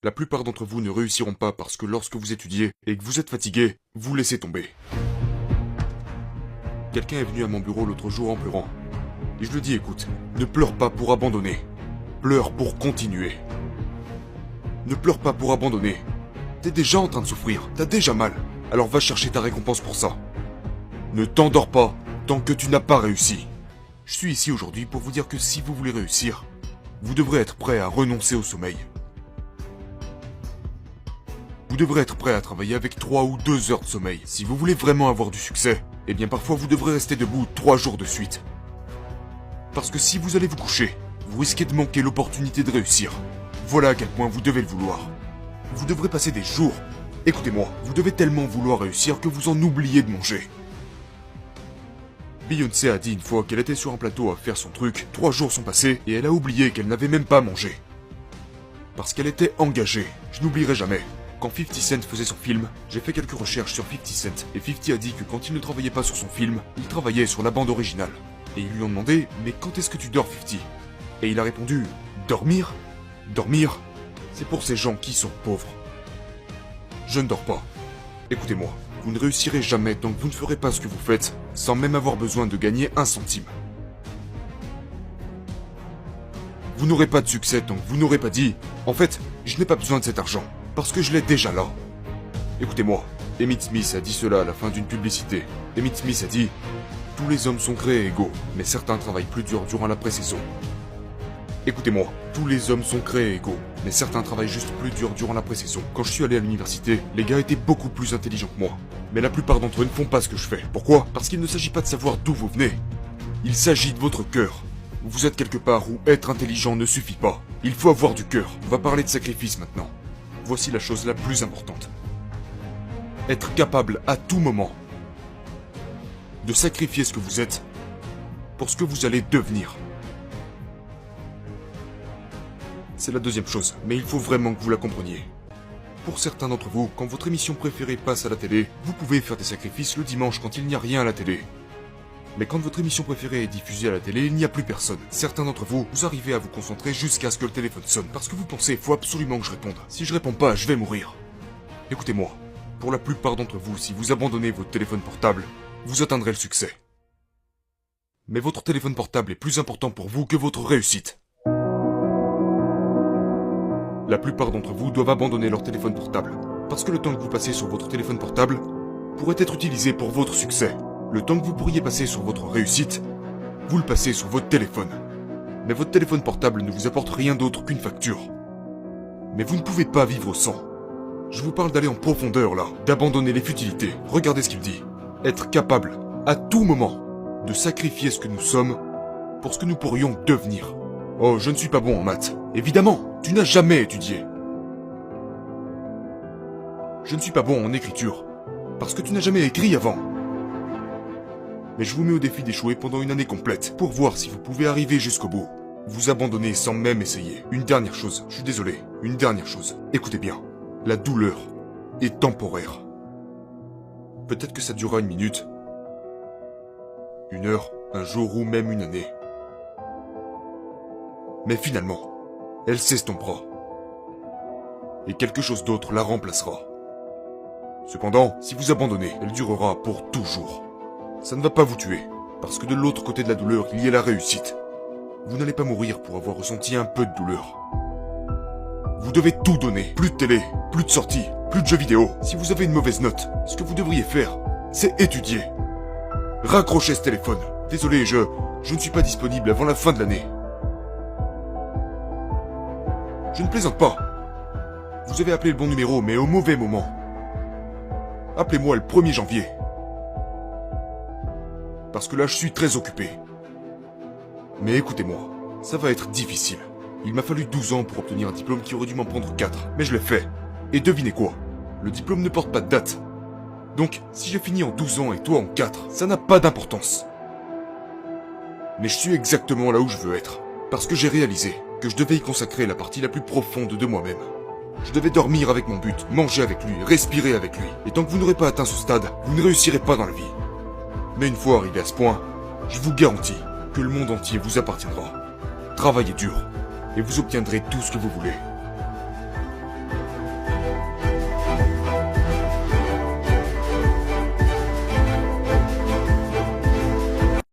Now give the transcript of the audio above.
La plupart d'entre vous ne réussiront pas parce que lorsque vous étudiez et que vous êtes fatigué, vous laissez tomber. Quelqu'un est venu à mon bureau l'autre jour en pleurant. Et je lui dis, écoute, ne pleure pas pour abandonner. Pleure pour continuer. Ne pleure pas pour abandonner. T'es déjà en train de souffrir, t'as déjà mal. Alors va chercher ta récompense pour ça. Ne t'endors pas tant que tu n'as pas réussi. Je suis ici aujourd'hui pour vous dire que si vous voulez réussir, vous devrez être prêt à renoncer au sommeil. Vous devrez être prêt à travailler avec 3 ou 2 heures de sommeil. Si vous voulez vraiment avoir du succès, eh bien parfois vous devrez rester debout 3 jours de suite. Parce que si vous allez vous coucher, vous risquez de manquer l'opportunité de réussir. Voilà à quel point vous devez le vouloir. Vous devrez passer des jours. Écoutez-moi, vous devez tellement vouloir réussir que vous en oubliez de manger. Beyoncé a dit une fois qu'elle était sur un plateau à faire son truc, 3 jours sont passés et elle a oublié qu'elle n'avait même pas mangé. Parce qu'elle était engagée, je n'oublierai jamais. Quand 50 Cent faisait son film, j'ai fait quelques recherches sur 50 Cent et 50 a dit que quand il ne travaillait pas sur son film, il travaillait sur la bande originale. Et ils lui ont demandé « Mais quand est-ce que tu dors 50 ?» Et il a répondu « Dormir ? Dormir, c'est pour ces gens qui sont pauvres. Je ne dors pas. Écoutez-moi, vous ne réussirez jamais tant que vous ne ferez pas ce que vous faites, sans même avoir besoin de gagner 1 centime. Vous n'aurez pas de succès tant que vous n'aurez pas dit « En fait, je n'ai pas besoin de cet argent, parce que je l'ai déjà là. » Écoutez-moi, Emmitt Smith a dit cela à la fin d'une publicité. Emmitt Smith a dit « Tous les hommes sont créés égaux, mais certains travaillent plus dur durant la pré-saison. » Écoutez-moi, tous les hommes sont créés égaux, mais certains travaillent juste plus dur durant la pré-saison. Quand je suis allé à l'université, les gars étaient beaucoup plus intelligents que moi. Mais la plupart d'entre eux ne font pas ce que je fais. Pourquoi ? Parce qu'il ne s'agit pas de savoir d'où vous venez. Il s'agit de votre cœur. Vous êtes quelque part où être intelligent ne suffit pas. Il faut avoir du cœur. On va parler de sacrifice maintenant. Voici la chose la plus importante. Être capable à tout moment de sacrifier ce que vous êtes pour ce que vous allez devenir. C'est la deuxième chose, mais il faut vraiment que vous la compreniez. Pour certains d'entre vous, quand votre émission préférée passe à la télé, vous pouvez faire des sacrifices le dimanche quand il n'y a rien à la télé. Mais quand votre émission préférée est diffusée à la télé, il n'y a plus personne. Certains d'entre vous, vous arrivez à vous concentrer jusqu'à ce que le téléphone sonne, parce que vous pensez, faut absolument que je réponde. Si je réponds pas, je vais mourir. Écoutez-moi, pour la plupart d'entre vous, si vous abandonnez votre téléphone portable, vous atteindrez le succès. Mais votre téléphone portable est plus important pour vous que votre réussite. La plupart d'entre vous doivent abandonner leur téléphone portable, parce que le temps que vous passez sur votre téléphone portable pourrait être utilisé pour votre succès. Le temps que vous pourriez passer sur votre réussite, vous le passez sur votre téléphone. Mais votre téléphone portable ne vous apporte rien d'autre qu'une facture. Mais vous ne pouvez pas vivre sans. Je vous parle d'aller en profondeur là, d'abandonner les futilités. Regardez ce qu'il dit. Être capable, à tout moment, de sacrifier ce que nous sommes pour ce que nous pourrions devenir. Oh, je ne suis pas bon en maths. Évidemment, tu n'as jamais étudié. Je ne suis pas bon en écriture, parce que tu n'as jamais écrit avant. Mais je vous mets au défi d'échouer pendant une année complète, pour voir si vous pouvez arriver jusqu'au bout. Vous abandonner sans même essayer. Une dernière chose, je suis désolé, une dernière chose. Écoutez bien, la douleur est temporaire. Peut-être que ça durera 1 minute, 1 heure, un jour ou même une année. Mais finalement, elle s'estompera. Et quelque chose d'autre la remplacera. Cependant, si vous abandonnez, elle durera pour toujours. Ça ne va pas vous tuer, parce que de l'autre côté de la douleur, il y a la réussite. Vous n'allez pas mourir pour avoir ressenti un peu de douleur. Vous devez tout donner. Plus de télé, plus de sorties, plus de jeux vidéo. Si vous avez une mauvaise note, ce que vous devriez faire, c'est étudier. Raccrochez ce téléphone. Désolé, je ne suis pas disponible avant la fin de l'année. Je ne plaisante pas. Vous avez appelé le bon numéro, mais au mauvais moment. Appelez-moi le 1er janvier. Parce que là, je suis très occupé. Mais écoutez-moi, ça va être difficile. Il m'a fallu 12 ans pour obtenir un diplôme qui aurait dû m'en prendre 4, mais je l'ai fait. Et devinez quoi? Le diplôme ne porte pas de date. Donc, si j'ai fini en 12 ans et toi en 4, ça n'a pas d'importance. Mais je suis exactement là où je veux être. Parce que j'ai réalisé que je devais y consacrer la partie la plus profonde de moi-même. Je devais dormir avec mon but, manger avec lui, respirer avec lui. Et tant que vous n'aurez pas atteint ce stade, vous ne réussirez pas dans la vie. Mais une fois arrivé à ce point, je vous garantis que le monde entier vous appartiendra. Travaillez dur, et vous obtiendrez tout ce que vous voulez.